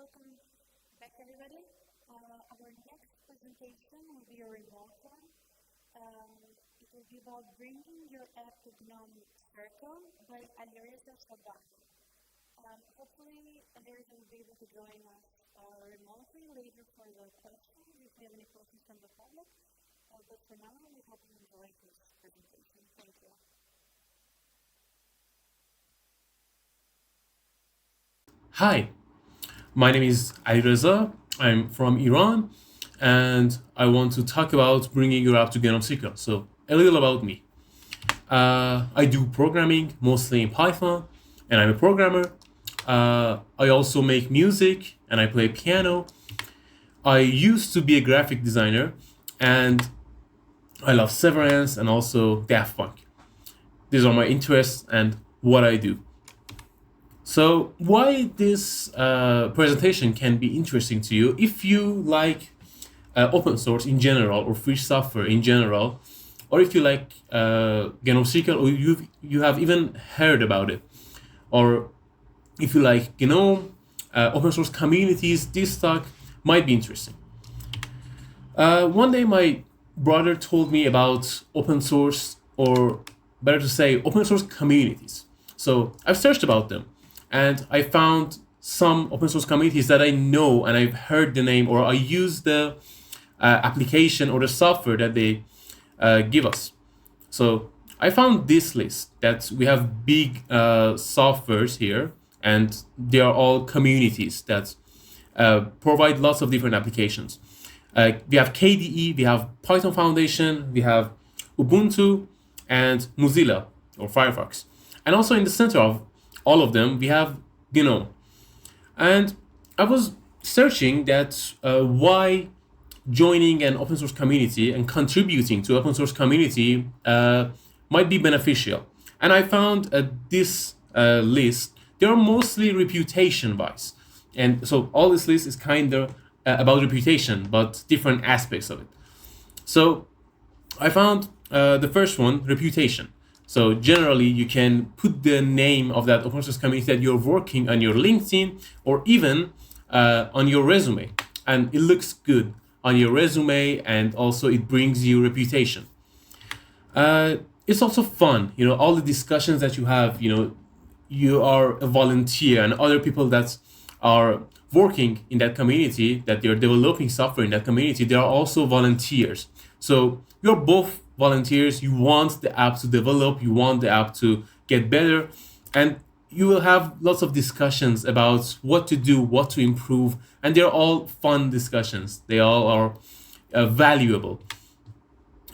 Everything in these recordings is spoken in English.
Welcome back, everybody. Our next presentation will be a remote one. It will be about bringing your app to GNOME Circle by Alireza Shabani. Hopefully, Alireza will be able to join us remotely later for the questions, if we have any questions from the public. But for now, we hope you enjoy this presentation. Thank you. Hi, my name is Alireza. I'm from Iran, and I want to talk about bringing your app to GNOME Circle. So, a little about me. I do programming, mostly in Python, and I'm a programmer. I also make music, and I play piano. I used to be a graphic designer, and I love Severance and also Daft Punk. These are my interests and what I do. So, why this presentation can be interesting to you if you like open source in general or free software in general, or if you like GNOME Circle or you have even heard about it, or if you like GNOME open source communities, this talk might be interesting. One day, my brother told me about open source, or better to say, open source communities. So I've searched about them, and I found some open source communities that I know and I've heard the name, or I use the application or the software that they give us. So I found this list that we have big softwares here, and they are all communities that provide lots of different applications. We have KDE, we have Python Foundation, we have Ubuntu, and Mozilla or Firefox. And also in the center of all of them, we have GNOME. And I was searching that why joining an open source community and contributing to open source community might be beneficial. And I found this list, they are mostly reputation wise. And so all this list is kind of about reputation, but different aspects of it. So I found the first one, reputation. So generally, you can put the name of that open source community that you're working on your LinkedIn or even on your resume, and it looks good on your resume, and also it brings you reputation. It's also fun, all the discussions that you have. You are a volunteer, and other people that are working in that community, that they're developing software in that community, they are also volunteers. So you're both volunteers. You want the app to develop, you want the app to get better, and you will have lots of discussions about what to do, what to improve, and they're all fun discussions. They all are valuable.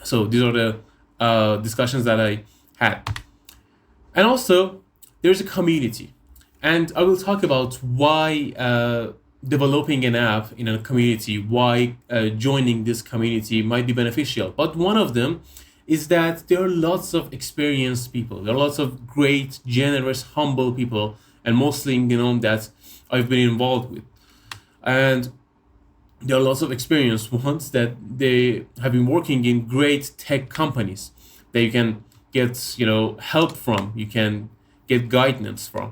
So these are the discussions that I had. And also, there's a community. And I will talk about why developing an app in a community, why joining this community might be beneficial. But one of them is that there are lots of experienced people. There are lots of great, generous, humble people, and mostly in GNOME that I've been involved with. And there are lots of experienced ones that they have been working in great tech companies that you can get, help from, you can get guidance from.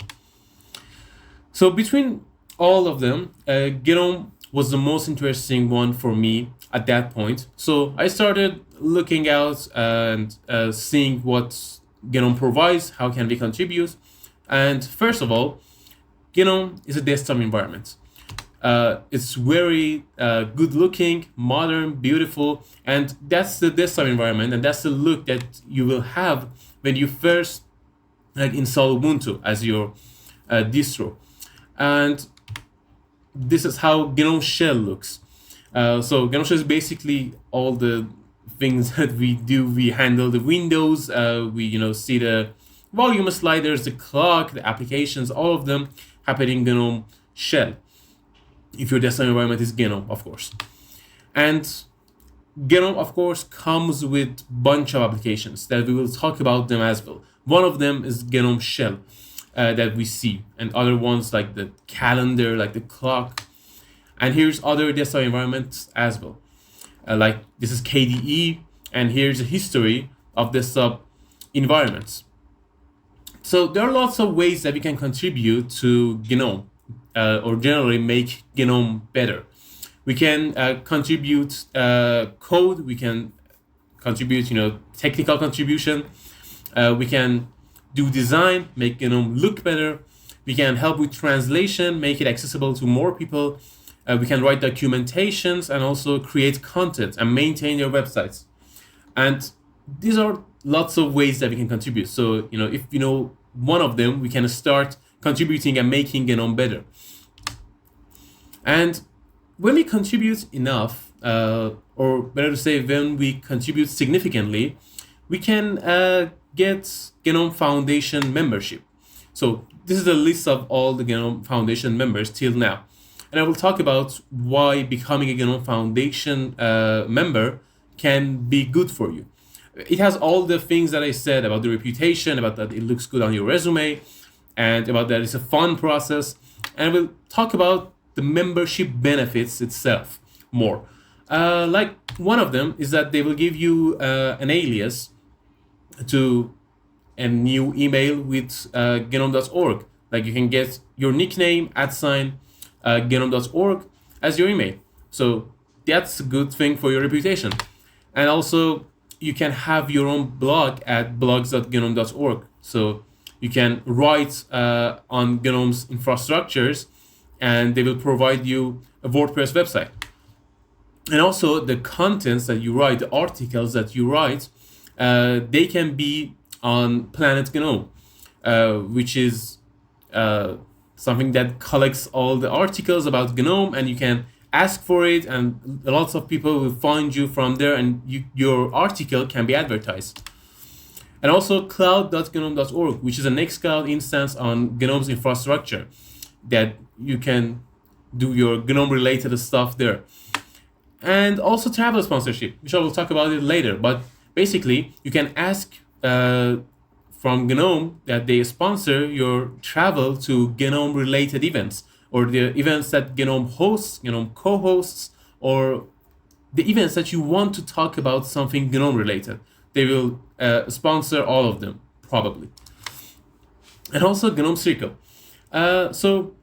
So between all of them, GNOME was the most interesting one for me at that point. So I started looking out and seeing what GNOME provides, how can we contribute. And first of all, GNOME is a desktop environment. It's very good looking, modern, beautiful, and that's the desktop environment, and that's the look that you will have when you first install Ubuntu as your distro. And this is how GNOME Shell looks. So GNOME Shell is basically all the things that we do. We handle the windows, we see the volume sliders, the clock, the applications, all of them happening in GNOME Shell. If your desktop environment is GNOME, of course. And GNOME, of course, comes with bunch of applications that we will talk about them as well. One of them is GNOME Shell. That we see, and other ones like the calendar, like the clock, and here's other desktop environments as well. Like this is KDE, and here's a history of desktop environments. So there are lots of ways that we can contribute to GNOME. or generally make GNOME better. We can contribute code. We can contribute, technical contribution. We can do design, make GNOME look better. We can help with translation, make it accessible to more people. We can write documentations and also create content and maintain your websites. And these are lots of ways that we can contribute. So, if you know one of them, we can start contributing and making GNOME better. And when we contribute enough, or better to say, when we contribute significantly, we can get GNOME Foundation membership. So this is a list of all the GNOME Foundation members till now. And I will talk about why becoming a GNOME Foundation member can be good for you. It has all the things that I said about the reputation, about that it looks good on your resume, and about that it's a fun process. And I will talk about the membership benefits itself more. Like one of them is that they will give you an alias to a new email with gnome.org. Like you can get your nickname @gnome.org as your email. So that's a good thing for your reputation. And also you can have your own blog at blogs.gnome.org. So you can write on GNOME's infrastructures, and they will provide you a WordPress website. And also the contents that you write, the articles that you write, they can be on Planet GNOME, which is something that collects all the articles about GNOME, and you can ask for it, and lots of people will find you from there, and your article can be advertised. And also cloud.gnome.org, which is a Nextcloud instance on GNOME's infrastructure that you can do your GNOME-related stuff there. And also travel sponsorship, which I will talk about it later. But basically, you can ask from GNOME that they sponsor your travel to GNOME-related events, or the events that GNOME hosts, GNOME co-hosts, or the events that you want to talk about something GNOME-related. They will sponsor all of them, probably. And also GNOME Circle. So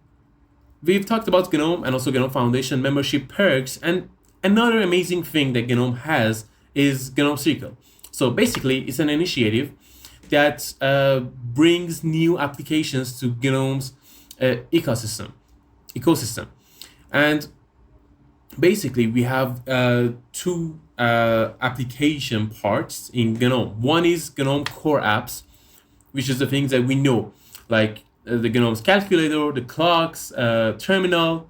we've talked about GNOME and also GNOME Foundation membership perks, and another amazing thing that GNOME has is GNOME Circle. So basically, it's an initiative that brings new applications to GNOME's ecosystem. And basically, we have two application parts in GNOME. One is GNOME Core Apps, which is the things that we know, like the GNOME's calculator, the clocks, terminal,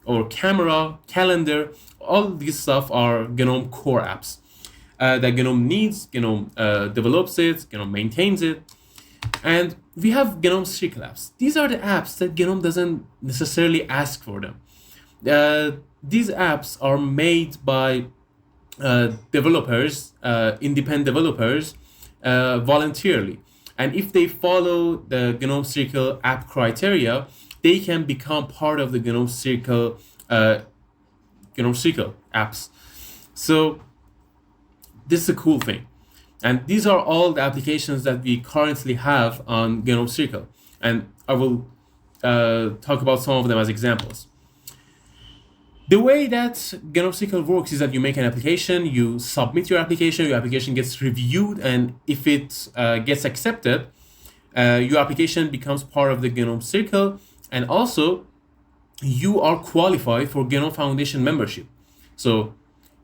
or camera, calendar. All these stuff are GNOME Core Apps that GNOME needs. GNOME develops it, GNOME maintains it. And we have GNOME Circle apps. These are the apps that GNOME doesn't necessarily ask for them. These apps are made by developers, independent developers, voluntarily. And if they follow the GNOME Circle app criteria, they can become part of the GNOME Circle apps. So this is a cool thing. And these are all the applications that we currently have on GNOME Circle. And I will talk about some of them as examples. The way that GNOME Circle works is that you make an application, you submit your application gets reviewed, and if it gets accepted, your application becomes part of the GNOME Circle, and also you are qualified for GNOME Foundation membership. So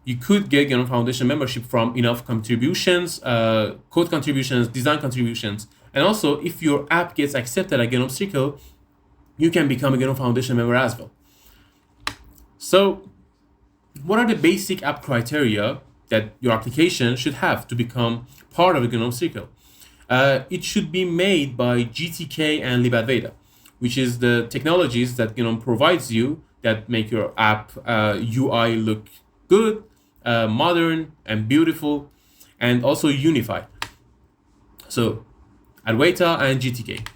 you could get GNOME Foundation membership from enough contributions, code contributions, design contributions, and also if your app gets accepted at GNOME Circle, you can become a GNOME Foundation member as well. So what are the basic app criteria that your application should have to become part of the GNOME Circle? It should be made by GTK and libadwaita, which is the technologies that GNOME provides you that make your app UI look good, modern and beautiful, and also unified. So Adwaita and GTK.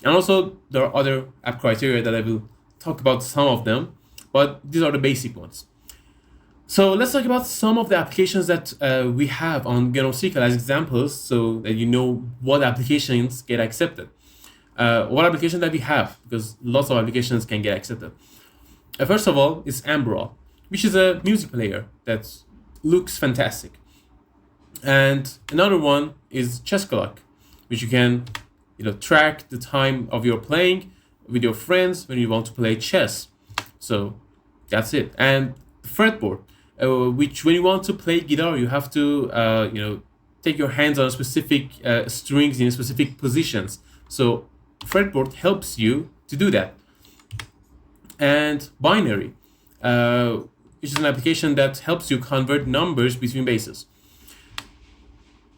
And also there are other app criteria that I will talk about some of them, but these are the basic ones. So let's talk about some of the applications that we have on GNOME Circle as examples, so that you know what applications get accepted. What application that we have, because lots of applications can get accepted. First of all, is Ambral, which is a music player that looks fantastic. And another one is Chess Clock, which you can, track the time of your playing with your friends when you want to play chess. So that's it. And fretboard, which when you want to play guitar, you have to, take your hands on specific strings in specific positions. So fretboard helps you to do that. And binary, which is an application that helps you convert numbers between bases.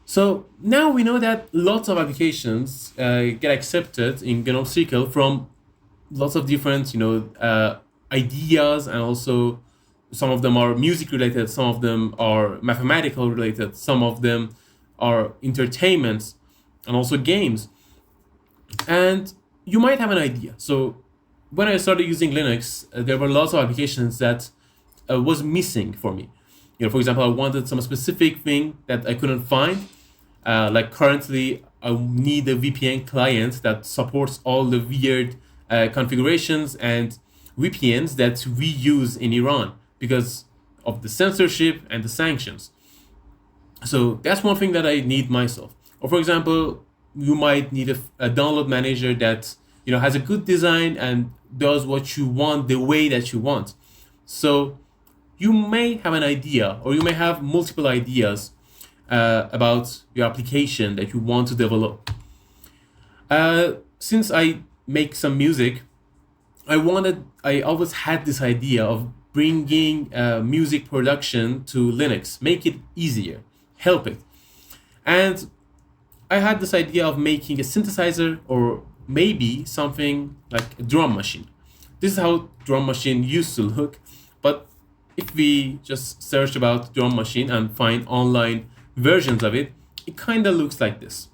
So now we know that lots of applications get accepted in GNOME Circle from lots of different, ideas, and also some of them are music related, some of them are mathematical related, some of them are entertainment, and also games. And you might have an idea. So when I started using Linux, there were lots of applications that was missing for me. For example, I wanted some specific thing that I couldn't find. Like currently, I need a VPN client that supports all the weird configurations and VPNs that we use in Iran because of the censorship and the sanctions. So that's one thing that I need myself. Or for example, you might need a download manager that has a good design and does what you want the way that you want. So you may have an idea, or you may have multiple ideas about your application that you want to develop. Since I make some music, I always had this idea of bringing music production to Linux, make it easier, help it. And I had this idea of making a synthesizer, or maybe something like a drum machine. This is how drum machine used to look, but if we just search about drum machine and find online versions of it, it kind of looks like this.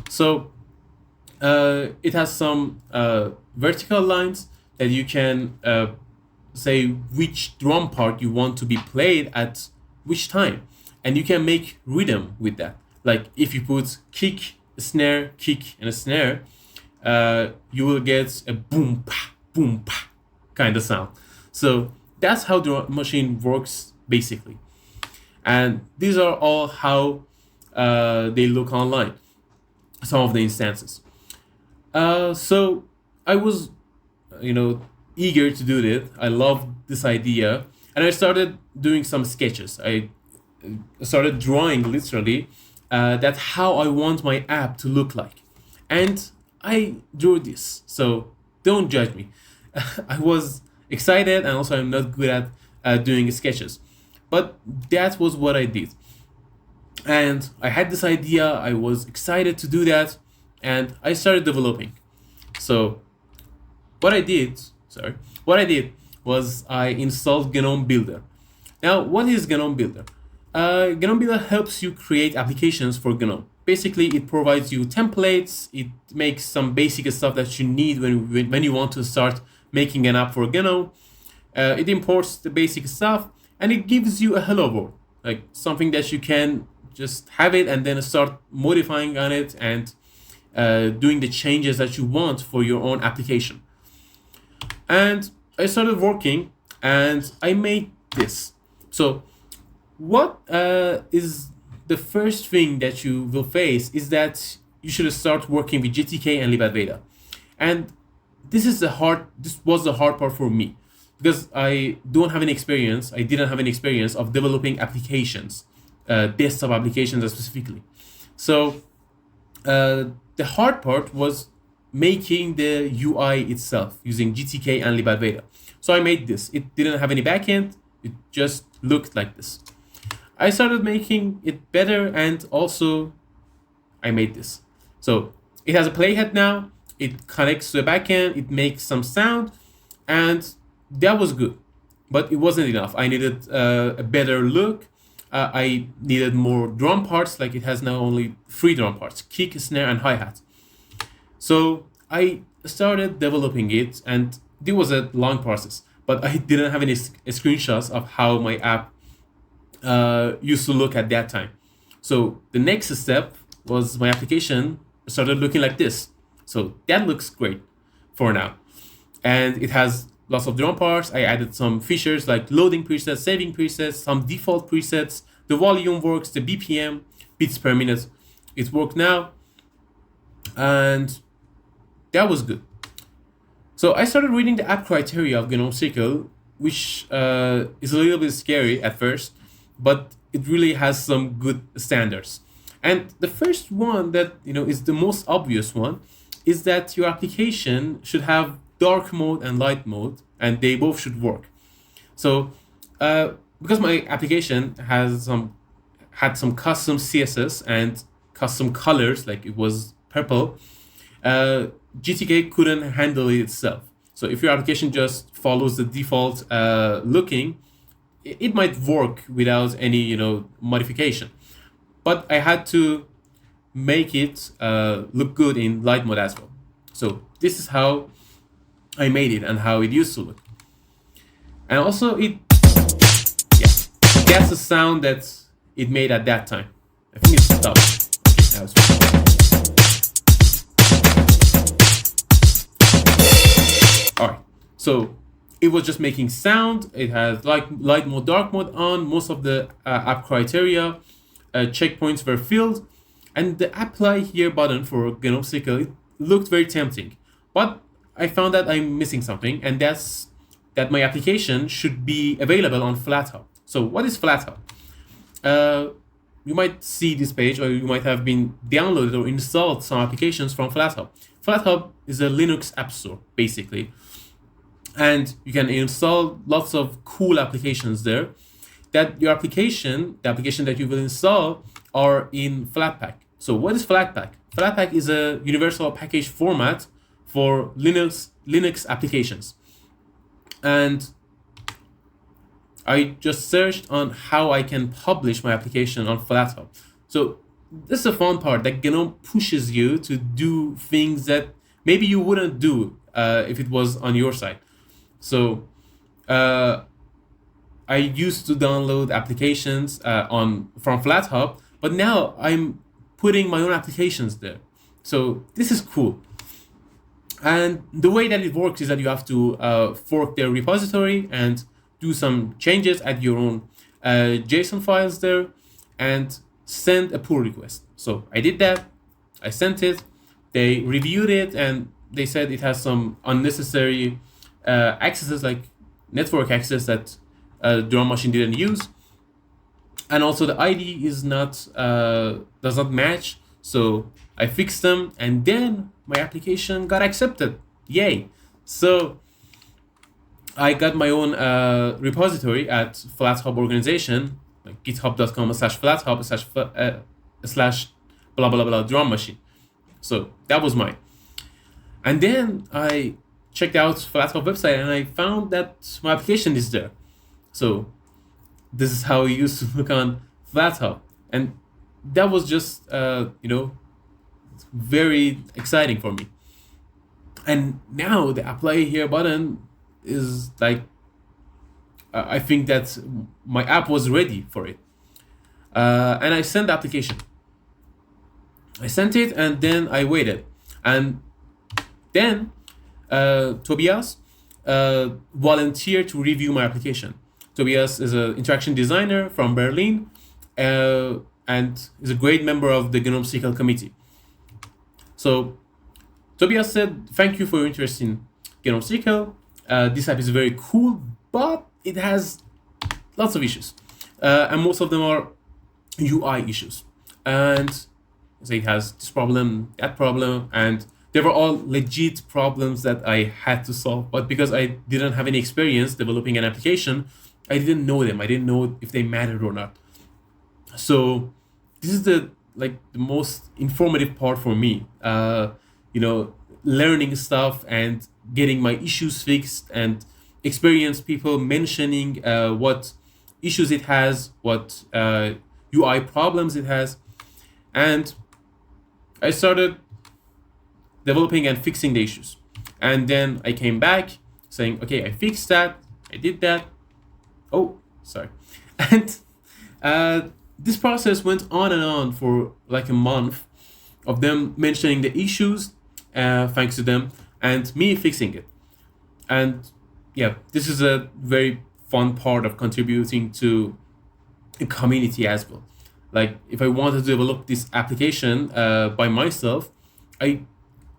So it has some vertical lines that you can say which drum part you want to be played at which time, and you can make rhythm with that. Like if you put kick, a snare, kick, and a snare, you will get a boom pa kind of sound. So that's how the machine works basically. And these are all how they look online, some of the instances. So I was, eager to do it. I loved this idea, and I started doing some sketches. I started drawing literally that how I want my app to look like, and I drew this. So don't judge me. I was excited, and also I'm not good at doing sketches, but that was what I did. And I had this idea. I was excited to do that, and I started developing. So what I did was I installed GNOME Builder. Now, what is GNOME Builder? GNOME Builder helps you create applications for GNOME. Basically, it provides you templates. It makes some basic stuff that you need when you want to start making an app for GNOME. It imports the basic stuff, and it gives you a hello world, like something that you can just have it and then start modifying on it and doing the changes that you want for your own application. And I started working, and I made this. So what is the first thing that you will face is that you should start working with GTK and libadwaita. And this was the hard part for me, because I didn't have any experience of developing applications, desktop applications specifically. So the hard part was making the UI itself using GTK and libadwaita. So I made this. It didn't have any backend. It just looked like this. I started making it better, and also I made this. So it has a playhead now. It connects to the backend. It makes some sound, and that was good. But it wasn't enough. I needed a better look. I needed more drum parts. Like it has now only 3 drum parts: kick, snare, and hi-hat. So I started developing it, and it was a long process. But I didn't have any screenshots of how my app used to look at that time. So the next step was my application started looking like this. So that looks great for now. And it has lots of drum parts. I added some features like loading presets, saving presets, some default presets. The volume works, the BPM, beats per minute. It worked now. And that was good. So I started reading the app criteria of GNOME Circle, which is a little bit scary at first, but it really has some good standards. And the first one that is the most obvious one is that your application should have dark mode and light mode, and they both should work. So because my application had some custom CSS and custom colors, like it was purple, GTK couldn't handle it itself. So if your application just follows the default looking, it might work without any modification. But I had to make it look good in light mode as well. So this is how I made it and how it used to look. And also that's the sound that it made at that time. I think it's stopped. Okay, now it's all right. So it was just making sound. It has light mode, dark mode on. Most of the app criteria checkpoints were filled, and the apply here button for GNOME Circle, it looked very tempting. But I found that I'm missing something, and that's that my application should be available on FlatHub. So what is FlatHub? You might see this page, or you might have been downloaded or installed some applications from FlatHub. FlatHub is a Linux app store, basically. And you can install lots of cool applications there. That your application, the application that you will install, are in Flatpak. So what is Flatpak? Flatpak is a universal package format for Linux applications. And I just searched on how I can publish my application on FlatHub. So this is the fun part, that GNOME pushes you to do things that maybe you wouldn't do if it was on your side. So I used to download applications from FlatHub, but now I'm putting my own applications there. So this is cool. And the way that it works is that you have to fork their repository and do some changes, add your own JSON files there, and send a pull request. So I did that. I sent it. They reviewed it, and they said it has some unnecessary accesses, like network access that drum machine didn't use, and also the ID is not does not match. So I fixed them, and then my application got accepted. Yay! So I got my own repository at FlatHub organization, like github.com/flathub/ blah blah blah drum machine. So that was mine. And then I checked out FlatHub website, and I found that my application is there. So this is how it used to look on FlatHub, and that was just very exciting for me. And now the apply here button is like, I think that my app was ready for it. And I sent the application. I sent it, and then I waited. And then Tobias volunteered to review my application. Tobias is an interaction designer from Berlin, and is a great member of the GNOME Circle committee. So Tobias said, "Thank you for your interest in GNOME Circle. This app is very cool, but it has lots of issues, and most of them are UI issues. And so it has this problem, that problem, and they were all legit problems that I had to solve. But because I didn't have any experience developing an application, I didn't know them. I didn't know if they mattered or not. So this is the most informative part for me. Learning stuff and getting my issues fixed, and experience people mentioning what issues it has, what UI problems it has, and I started developing and fixing the issues. And then I came back saying, okay, I fixed that, I did that. Oh, sorry. And this process went on and on for like a month of them mentioning the issues thanks to them, and me fixing it. And yeah, this is a very fun part of contributing to a community as well. Like if I wanted to develop this application by myself, I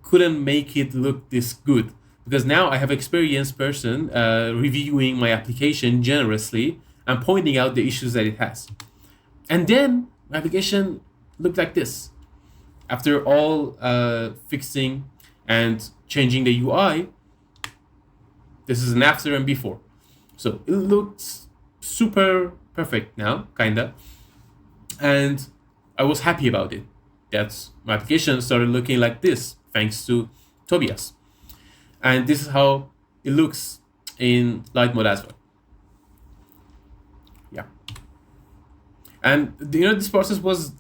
couldn't make it look this good because now I have experienced person reviewing my application generously and pointing out the issues that it has. And then my application looked like this. After all fixing and changing the UI, this is an after and before. So it looks super perfect now, kinda. And I was happy about it. That my application started looking like this, thanks to Tobias. And this is how it looks in light mode as well. Yeah. And this process was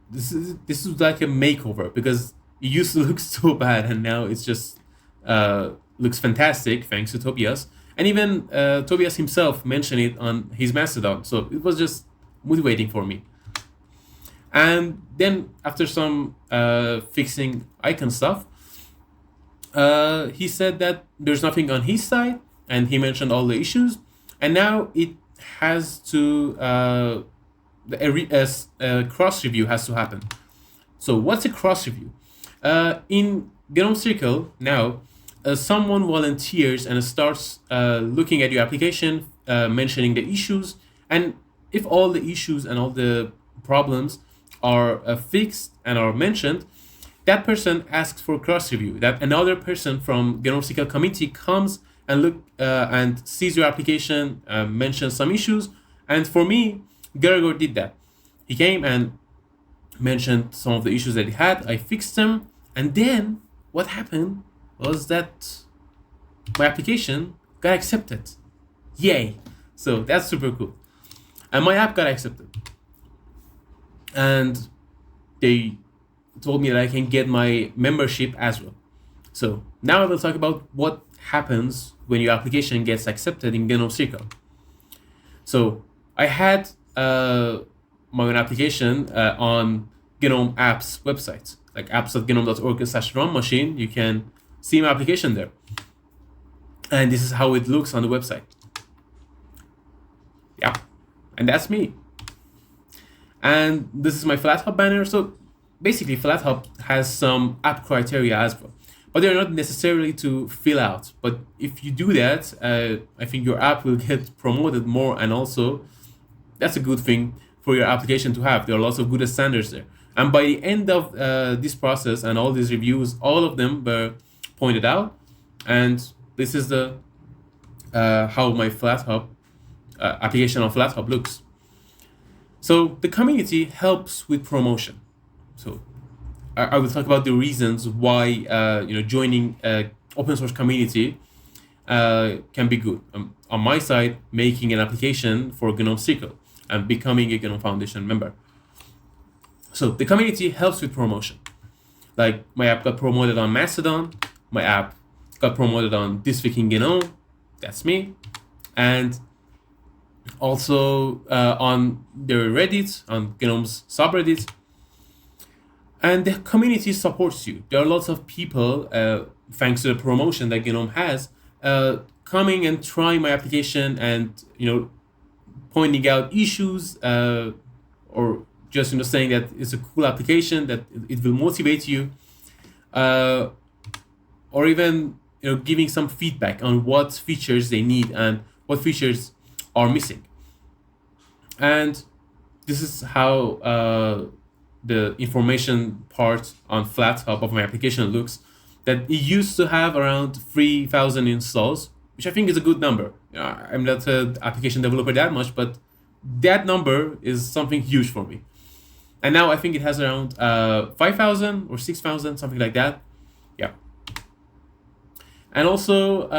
this is like a makeover because it used to look so bad and now it's just looks fantastic thanks to Tobias. And even Tobias himself mentioned it on his Mastodon. So it was just motivating for me. And then after some fixing icon stuff, he said that there's nothing on his side and he mentioned all the issues. And now it has to, a cross review has to happen. So what's a cross review? In GNOME Circle now, someone volunteers and starts looking at your application, mentioning the issues, and if all the issues and all the problems are fixed and are mentioned, that person asks for cross review. That another person from GNOME Circle community comes and look and sees your application, mentions some issues, and for me, Gregor did that. He came and mentioned some of the issues that he had. I fixed them, and then what happened was that my application got accepted. Yay! So that's super cool. And my app got accepted. And they told me that I can get my membership as well. So now I will talk about what happens when your application gets accepted in GNOME Circle. So I had my own application on GNOME Apps website, like apps.gnome.org/run machine. You can see my application there. And this is how it looks on the website. Yeah, and that's me. And this is my FlatHub banner. So basically, FlatHub has some app criteria as well, but they're not necessarily to fill out. But if you do that, I think your app will get promoted more, and also that's a good thing for your application to have. There are lots of good standards there. And by the end of this process and all these reviews, all of them were pointed out. And this is the how my FlatHub application on FlatHub looks. So the community helps with promotion. So I will talk about the reasons why joining an open source community can be good. On my side, making an application for GNOME Circle and becoming a GNOME Foundation member. So the community helps with promotion. Like my app got promoted on Mastodon, my app got promoted on This Week in GNOME, that's me, and also on their Reddit, on GNOME's subreddit. And the community supports you. There are lots of people, thanks to the promotion that GNOME has, coming and trying my application and pointing out issues or just saying that it's a cool application, that it will motivate you, or even giving some feedback on what features they need and what features are missing. And this is how the information part on FlatHub of my application looks. That it used to have around 3,000 installs, which I think is a good number. I'm not an application developer that much, but that number is something huge for me. And now I think it has around 5,000 or 6,000, something like that. Yeah. And also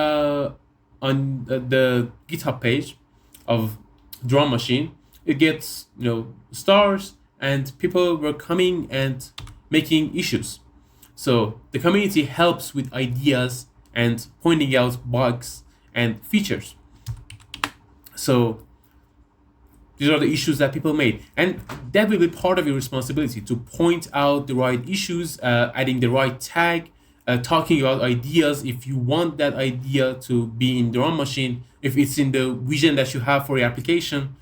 on the GitHub page of Drum Machine, it gets stars, and people were coming and making issues. So the community helps with ideas and pointing out bugs and features. So These are the issues that people made. And that will be part of your responsibility to point out the right issues, adding the right tag, talking about ideas if you want that idea to be in the run machine, if it's in the vision that you have for your application.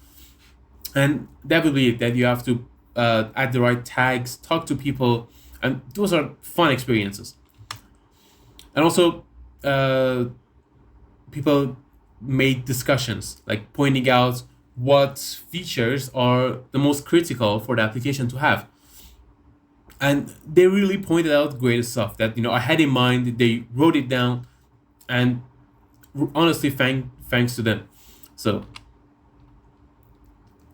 And that will be it, that you have to add the right tags, talk to people, and those are fun experiences. And also, people made discussions, like pointing out what features are the most critical for the application to have. And they really pointed out great stuff that I had in mind. They wrote it down, and honestly, thanks to them. So,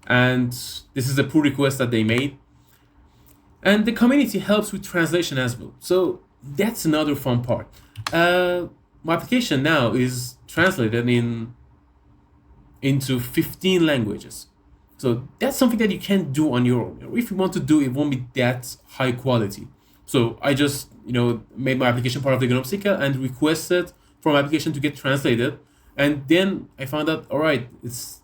and this is a pull request that they made. And the community helps with translation as well. So that's another fun part. My application now is translated into 15 languages. So that's something that you can't do on your own. If you want to do it, won't be that high quality. So I just, made my application part of the GNOME Circle and requested for my application to get translated. And then I found out, all right, it's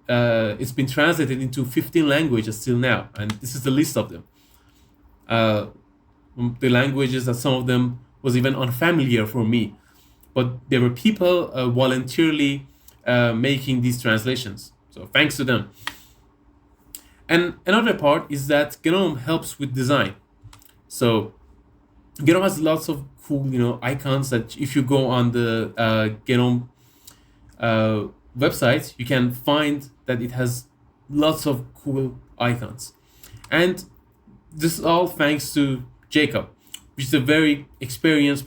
been translated into 15 languages till now. And this is the list of them. The languages that some of them was even unfamiliar for me. But there were people voluntarily making these translations. So thanks to them. And another part is that GNOME helps with design. So GNOME has lots of cool, icons that if you go on the GNOME website, you can find that it has lots of cool icons. And this is all thanks to Jacob, which is a very experienced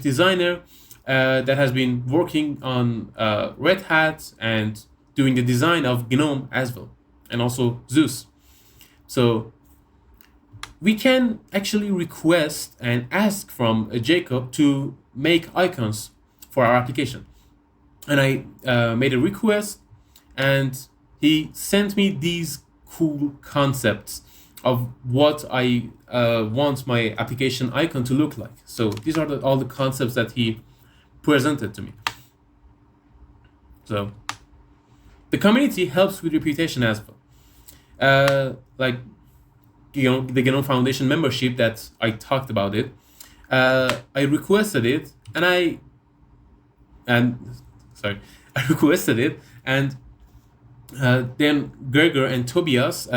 designer that has been working on Red Hat and doing the design of GNOME as well, and also Zeus. So we can actually request and ask from Jacob to make icons for our application. And I made a request, and he sent me these cool concepts of what I want my application icon to look like. So these are all the concepts that he presented to me. So the community helps with reputation as well. Like the GNOME Foundation membership that I talked about it. I requested it, and I requested it, and then Gregor and Tobias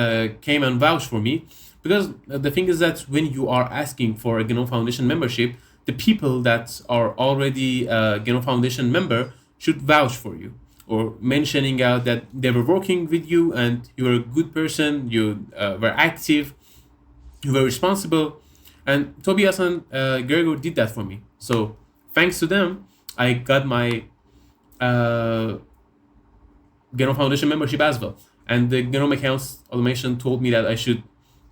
came and vouched for me, because the thing is that when you are asking for a GNOME Foundation membership, the people that are already a GNOME Foundation member should vouch for you, or mentioning out that they were working with you and you were a good person, you were active, you were responsible. And Tobias and Gregor did that for me. So thanks to them, I got my GNOME Foundation membership as well. And the GNOME Accounts automation told me that I should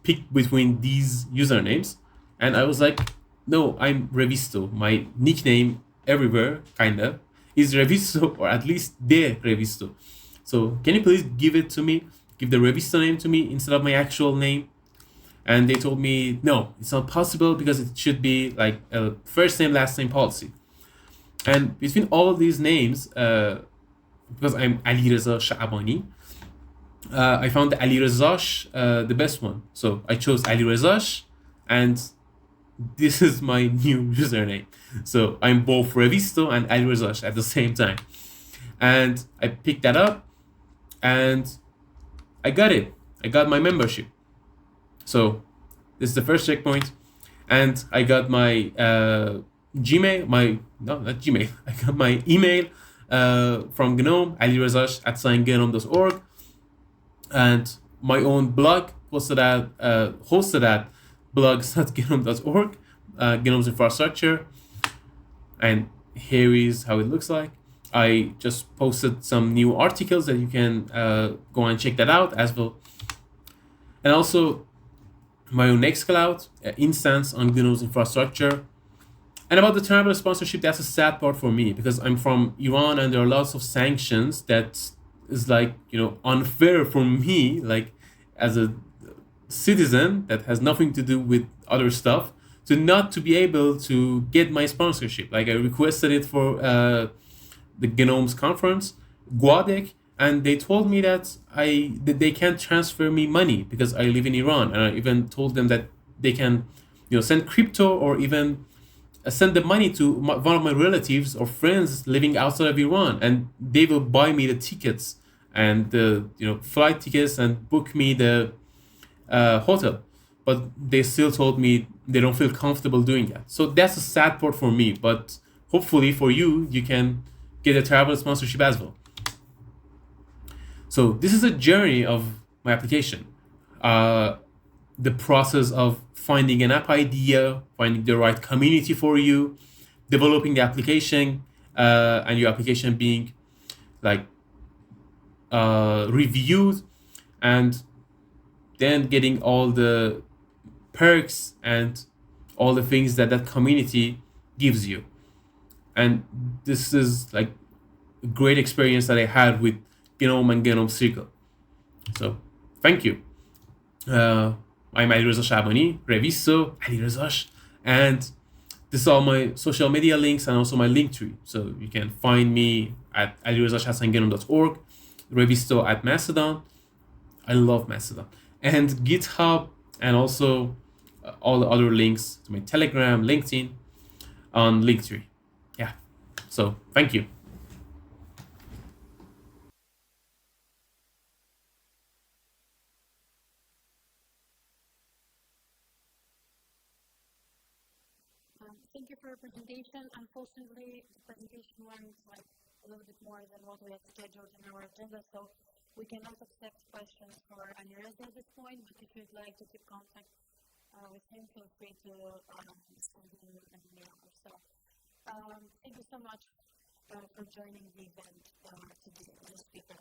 pick between these usernames. And I was like, no, I'm Revisto. My nickname everywhere, kinda, is Revisto, or at least the Revisto. So can you please give it to me? Give the Revisto name to me instead of my actual name? And they told me, no, it's not possible, because it should be like a first name, last name policy. And between all of these names, because I'm Alireza Shabani, I found the Alirezash the best one. So I chose Alirezash, and this is my new username. So I'm both Revisto and Alirezash at the same time. And I picked that up, and I got it. I got my membership. So this is the first checkpoint. And I got my Gmail, I got my email from GNOME, alirezash@gnome.org, and my own blog hosted at blogs.gnome.org, GNOME's infrastructure. And here is how it looks like. I just posted some new articles that you can go and check that out as well. And also my own Nextcloud instance on GNOME's infrastructure. And about the Terrible sponsorship, that's a sad part for me, because I'm from Iran and there are lots of sanctions that is like, unfair for me, like as a citizen that has nothing to do with other stuff, to not to be able to get my sponsorship. Like I requested it for the GNOME's conference, GUADEC, and they told me that they can't transfer me money because I live in Iran, and I even told them that they can, send crypto or even send the money to one of my relatives or friends living outside of Iran, and they will buy me the tickets and the flight tickets and book me the hotel. But they still told me they don't feel comfortable doing that. So that's a sad part for me. But hopefully for you, you can get a travel sponsorship as well. So this is a journey of my application. Uh, the process of finding an app idea, finding the right community for you, developing the application, and your application being like reviewed, and then getting all the perks and all the things that that community gives you. And this is like a great experience that I had with GNOME and GNOME Circle. So thank you. I'm Alireza Shabani, Revisto, Alirezash, and this is all my social media links and also my link tree. So you can find me at alirezashasangenome.org, Revisto at Mastodon. I love Mastodon. And GitHub, and also all the other links to my Telegram, LinkedIn on Linktree. Yeah. So thank you. Thank you for your presentation. Unfortunately, the presentation went like a little bit more than what we had scheduled in our agenda, so we cannot accept questions for Alireza at this point, but if you'd like to keep contact with him, feel free to send him an email or so. Thank you so much for joining the event today as a speaker.